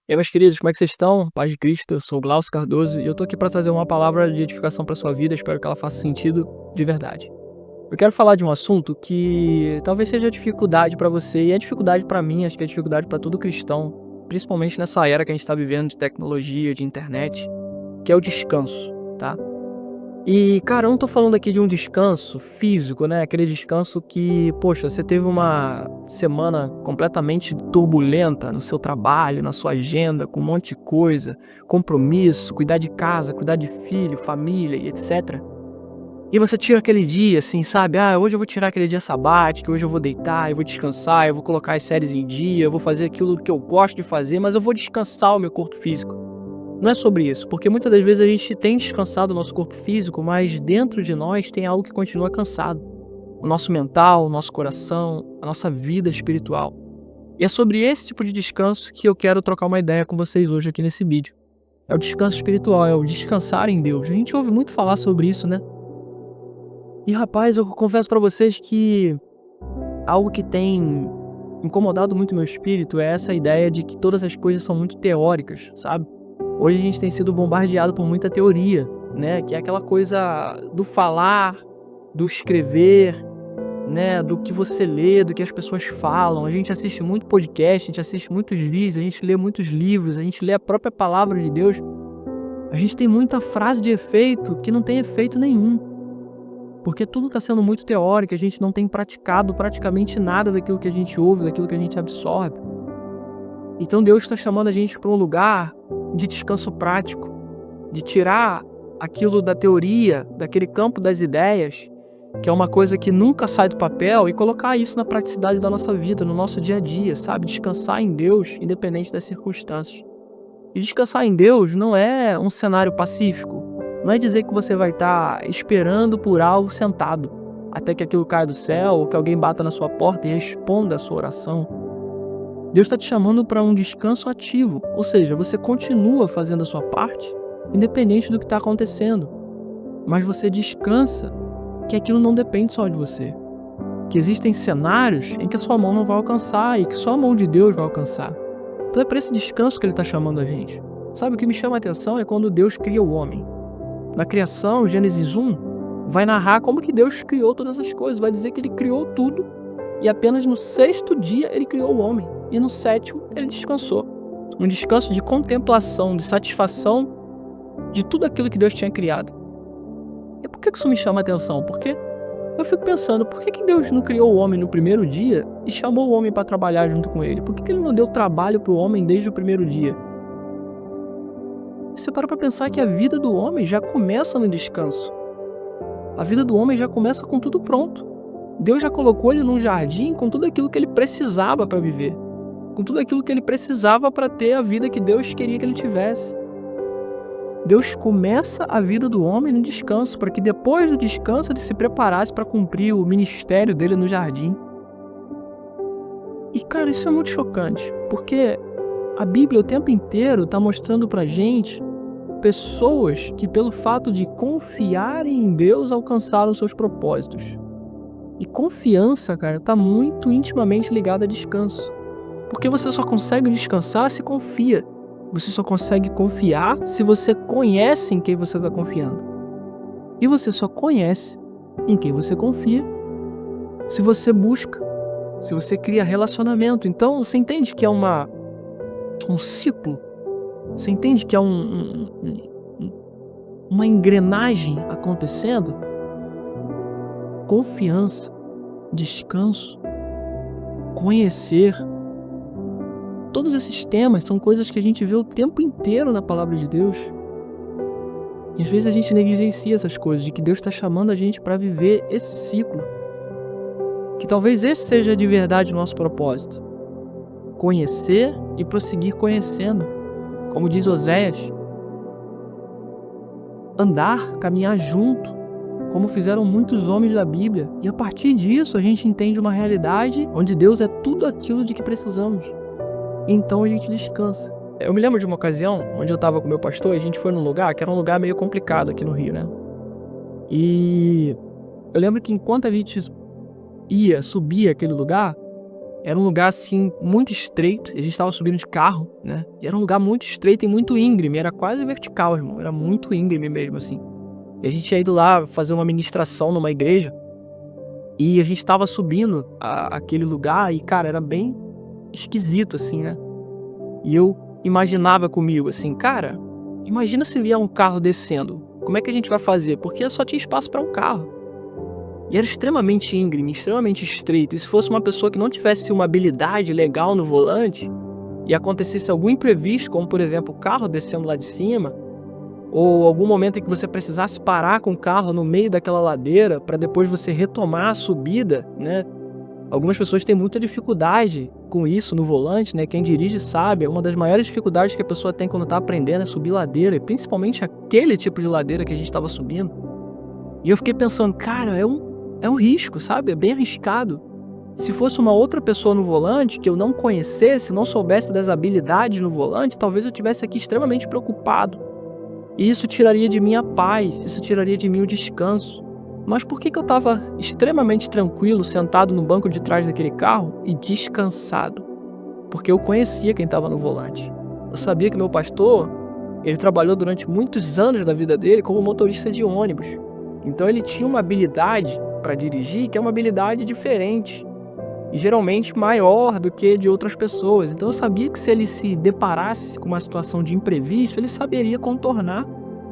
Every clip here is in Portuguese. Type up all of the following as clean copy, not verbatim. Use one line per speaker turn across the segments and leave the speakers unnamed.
E aí, meus queridos, como é que vocês estão? Paz de Cristo, eu sou o Glaucio Cardoso e eu tô aqui para trazer uma palavra de edificação para sua vida, espero que ela faça sentido de verdade. Eu quero falar de um assunto que talvez seja dificuldade para você e é dificuldade para mim, acho que é dificuldade para todo cristão, principalmente nessa era que a gente está vivendo de tecnologia, de internet, que é o descanso, tá? E, cara, eu não tô falando aqui de um descanso físico, né? Aquele descanso que, poxa, você teve uma semana completamente turbulenta no seu trabalho, na sua agenda, com um monte de coisa, compromisso, cuidar de casa, cuidar de filho, família e etc. E você tira aquele dia, assim, sabe? Ah, hoje eu vou tirar aquele dia sabático, hoje eu vou deitar, eu vou descansar, eu vou colocar as séries em dia, eu vou fazer aquilo que eu gosto de fazer, mas eu vou descansar o meu corpo físico. Não é sobre isso, porque muitas das vezes a gente tem descansado o nosso corpo físico, mas dentro de nós tem algo que continua cansado. O nosso mental, o nosso coração, a nossa vida espiritual. E é sobre esse tipo de descanso que eu quero trocar uma ideia com vocês hoje aqui nesse vídeo. É o descanso espiritual, é o descansar em Deus. A gente ouve muito falar sobre isso, né? E rapaz, eu confesso pra vocês que algo que tem incomodado muito meu espírito é essa ideia de que todas as coisas são muito teóricas, sabe? Hoje a gente tem sido bombardeado por muita teoria, né, que é aquela coisa do falar, do escrever, né, do que você lê, do que as pessoas falam. A gente assiste muito podcast, a gente assiste muitos vídeos, a gente lê muitos livros, a gente lê a própria palavra de Deus. A gente tem muita frase de efeito que não tem efeito nenhum, porque tudo está sendo muito teórico, a gente não tem praticado praticamente nada daquilo que a gente ouve, daquilo que a gente absorve. Então Deus está chamando a gente para um lugar de descanso prático, de tirar aquilo da teoria, daquele campo das ideias, que é uma coisa que nunca sai do papel, e colocar isso na praticidade da nossa vida, no nosso dia a dia, sabe? Descansar em Deus, independente das circunstâncias. E descansar em Deus não é um cenário pacífico, não é dizer que você vai estar esperando por algo sentado, até que aquilo caia do céu, ou que alguém bata na sua porta e responda a sua oração. Deus está te chamando para um descanso ativo, ou seja, você continua fazendo a sua parte, independente do que está acontecendo, mas você descansa que aquilo não depende só de você, que existem cenários em que a sua mão não vai alcançar e que só a mão de Deus vai alcançar. Então é para esse descanso que Ele está chamando a gente. Sabe, o que me chama a atenção é quando Deus cria o homem. Na criação, Gênesis 1, vai narrar como que Deus criou todas as coisas, vai dizer que Ele criou tudo e apenas no sexto dia Ele criou o homem. E no sétimo ele descansou. Um descanso de contemplação, de satisfação de tudo aquilo que Deus tinha criado. E por que isso me chama a atenção? Porque eu fico pensando, por que Deus não criou o homem no primeiro dia e chamou o homem para trabalhar junto com ele? Por que Ele não deu trabalho para o homem desde o primeiro dia? Você para pensar que a vida do homem já começa no descanso. A vida do homem já começa com tudo pronto. Deus já colocou ele num jardim com tudo aquilo que ele precisava para viver, com tudo aquilo que ele precisava para ter a vida que Deus queria que ele tivesse. Deus começa a vida do homem no descanso, para que depois do descanso ele se preparasse para cumprir o ministério dele no jardim. E cara, isso é muito chocante, porque a Bíblia o tempo inteiro está mostrando pra gente pessoas que pelo fato de confiarem em Deus alcançaram seus propósitos. E confiança, cara, está muito intimamente ligada a descanso. Porque você só consegue descansar se confia. Você só consegue confiar se você conhece em quem você está confiando. E você só conhece em quem você confia se você busca, se você cria relacionamento. Então você entende que é um ciclo? Você entende que é uma engrenagem acontecendo? Confiança, descanso, conhecer. Todos esses temas são coisas que a gente vê o tempo inteiro na palavra de Deus. E às vezes a gente negligencia essas coisas, de que Deus está chamando a gente para viver esse ciclo. Que talvez esse seja de verdade o nosso propósito. Conhecer e prosseguir conhecendo. Como diz Oséias, andar, caminhar junto, como fizeram muitos homens da Bíblia. E a partir disso a gente entende uma realidade onde Deus é tudo aquilo de que precisamos. Então a gente descansa. Eu me lembro de uma ocasião onde eu estava com meu pastor e a gente foi num lugar que era um lugar meio complicado aqui no Rio, né? E eu lembro que enquanto a gente subia aquele lugar, Era um lugar, assim, muito estreito, a gente estava subindo de carro, né, e era um lugar muito estreito e muito íngreme, era quase vertical, irmão, era muito íngreme mesmo, assim. E a gente tinha ido lá fazer uma ministração numa igreja, e a gente estava subindo aquele lugar e, cara, era bem esquisito, assim, né. E eu imaginava comigo, assim: "Cara, imagina se vier um carro descendo, como é que a gente vai fazer?" Porque só tinha espaço para um carro. E era extremamente íngreme, extremamente estreito, e se fosse uma pessoa que não tivesse uma habilidade legal no volante, e acontecesse algum imprevisto, como por exemplo o carro descendo lá de cima, ou algum momento em que você precisasse parar com o carro no meio daquela ladeira para depois você retomar a subida, né? Algumas pessoas têm muita dificuldade com isso no volante, né? Quem dirige sabe, é uma das maiores dificuldades que a pessoa tem quando tá aprendendo é subir ladeira, e principalmente aquele tipo de ladeira que a gente estava subindo. E eu fiquei pensando, cara, é um risco, sabe? É bem arriscado. Se fosse uma outra pessoa no volante que eu não conhecesse, não soubesse das habilidades no volante, talvez eu estivesse aqui extremamente preocupado. E isso tiraria de mim a paz, isso tiraria de mim o descanso. Mas por que eu estava extremamente tranquilo, sentado no banco de trás daquele carro e descansado? Porque eu conhecia quem estava no volante. Eu sabia que meu pastor, ele trabalhou durante muitos anos da vida dele como motorista de ônibus. Então ele tinha uma habilidade para dirigir que é uma habilidade diferente e geralmente maior do que de outras pessoas. Então eu sabia que se ele se deparasse com uma situação de imprevisto, ele saberia contornar,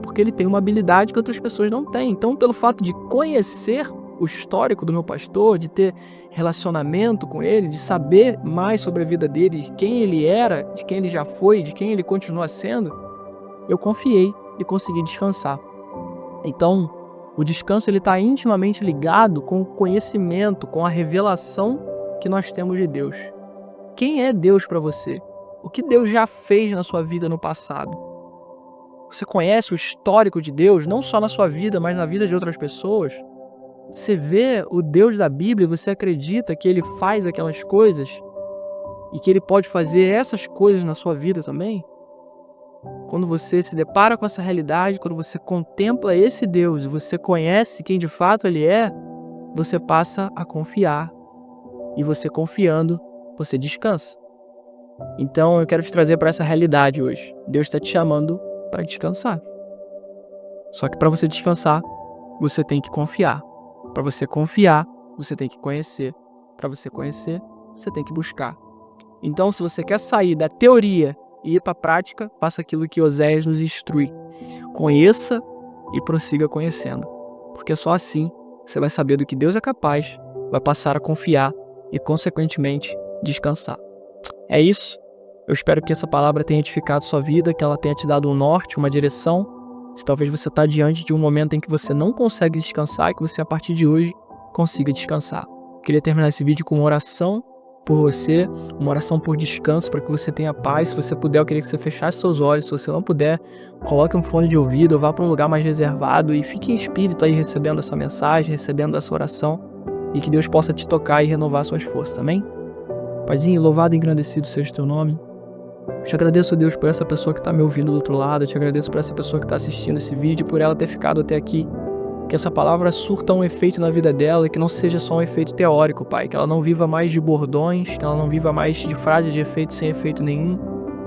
porque ele tem uma habilidade que outras pessoas não têm. Então, pelo fato de conhecer o histórico do meu pastor, de ter relacionamento com ele, de saber mais sobre a vida dele, de quem ele era, de quem ele já foi, de quem ele continua sendo, eu confiei e consegui descansar. Então, o descanso ele está intimamente ligado com o conhecimento, com a revelação que nós temos de Deus. Quem é Deus para você? O que Deus já fez na sua vida no passado? Você conhece o histórico de Deus, não só na sua vida, mas na vida de outras pessoas? Você vê o Deus da Bíblia e você acredita que Ele faz aquelas coisas e que Ele pode fazer essas coisas na sua vida também? Quando você se depara com essa realidade, quando você contempla esse Deus e você conhece quem de fato Ele é, você passa a confiar. E você confiando, você descansa. Então eu quero te trazer para essa realidade hoje. Deus está te chamando para descansar. Só que para você descansar, você tem que confiar. Para você confiar, você tem que conhecer. Para você conhecer, você tem que buscar. Então, se você quer sair da teoria e ir para a prática, faça aquilo que Oséias nos instrui. Conheça e prossiga conhecendo. Porque só assim você vai saber do que Deus é capaz, vai passar a confiar e, consequentemente, descansar. É isso. Eu espero que essa palavra tenha edificado sua vida, que ela tenha te dado um norte, uma direção. Se talvez você está diante de um momento em que você não consegue descansar e que você, a partir de hoje, consiga descansar. Queria terminar esse vídeo com uma oração por você, uma oração por descanso, para que você tenha paz. Se você puder, eu queria que você fechasse seus olhos. Se você não puder, coloque um fone de ouvido, vá para um lugar mais reservado e fique em espírito aí recebendo essa mensagem, recebendo essa oração, e que Deus possa te tocar e renovar suas forças, amém? Paizinho, louvado e engrandecido seja o teu nome. Eu te agradeço, Deus, por essa pessoa que está me ouvindo do outro lado. Eu te agradeço por essa pessoa que está assistindo esse vídeo, por ela ter ficado até aqui. Que essa palavra surta um efeito na vida dela e que não seja só um efeito teórico, Pai. Que ela não viva mais de bordões, que ela não viva mais de frases de efeito sem efeito nenhum,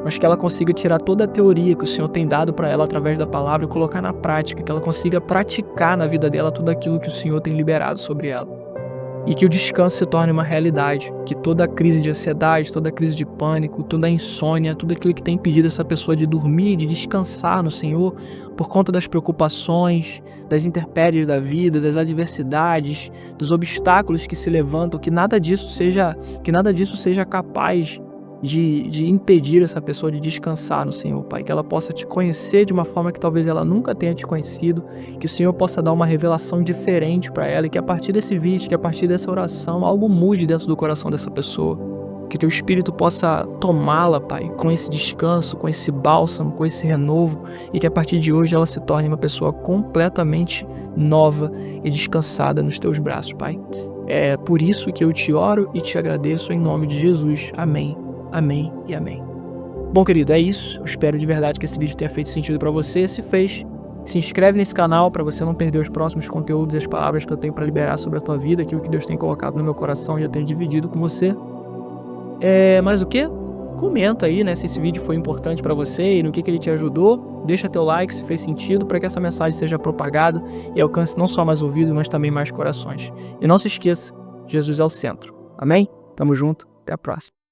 mas que ela consiga tirar toda a teoria que o Senhor tem dado para ela através da palavra e colocar na prática. Que ela consiga praticar na vida dela tudo aquilo que o Senhor tem liberado sobre ela. E que o descanso se torne uma realidade, que toda a crise de ansiedade, toda a crise de pânico, toda a insônia, tudo aquilo que tem impedido essa pessoa de dormir, de descansar no Senhor, por conta das preocupações, das intempéries da vida, das adversidades, dos obstáculos que se levantam, que nada disso seja capaz de impedir essa pessoa de descansar no Senhor, Pai. Que ela possa te conhecer de uma forma que talvez ela nunca tenha te conhecido, que o Senhor possa dar uma revelação diferente para ela e que a partir desse vídeo, que a partir dessa oração, algo mude dentro do coração dessa pessoa. Que teu Espírito possa tomá-la, Pai, com esse descanso, com esse bálsamo, com esse renovo, e que a partir de hoje ela se torne uma pessoa completamente nova e descansada nos teus braços, Pai. É por isso que eu te oro e te agradeço em nome de Jesus. Amém. Amém e amém. Bom, querido, é isso. Eu espero de verdade que esse vídeo tenha feito sentido para você. Se fez, se inscreve nesse canal para você não perder os próximos conteúdos e as palavras que eu tenho para liberar sobre a tua vida, aquilo que Deus tem colocado no meu coração e eu tenho dividido com você. Mas o quê? Comenta aí, né, se esse vídeo foi importante para você e no que ele te ajudou. Deixa teu like se fez sentido para que essa mensagem seja propagada e alcance não só mais ouvidos, mas também mais corações. E não se esqueça, Jesus é o centro. Amém? Tamo junto, até a próxima.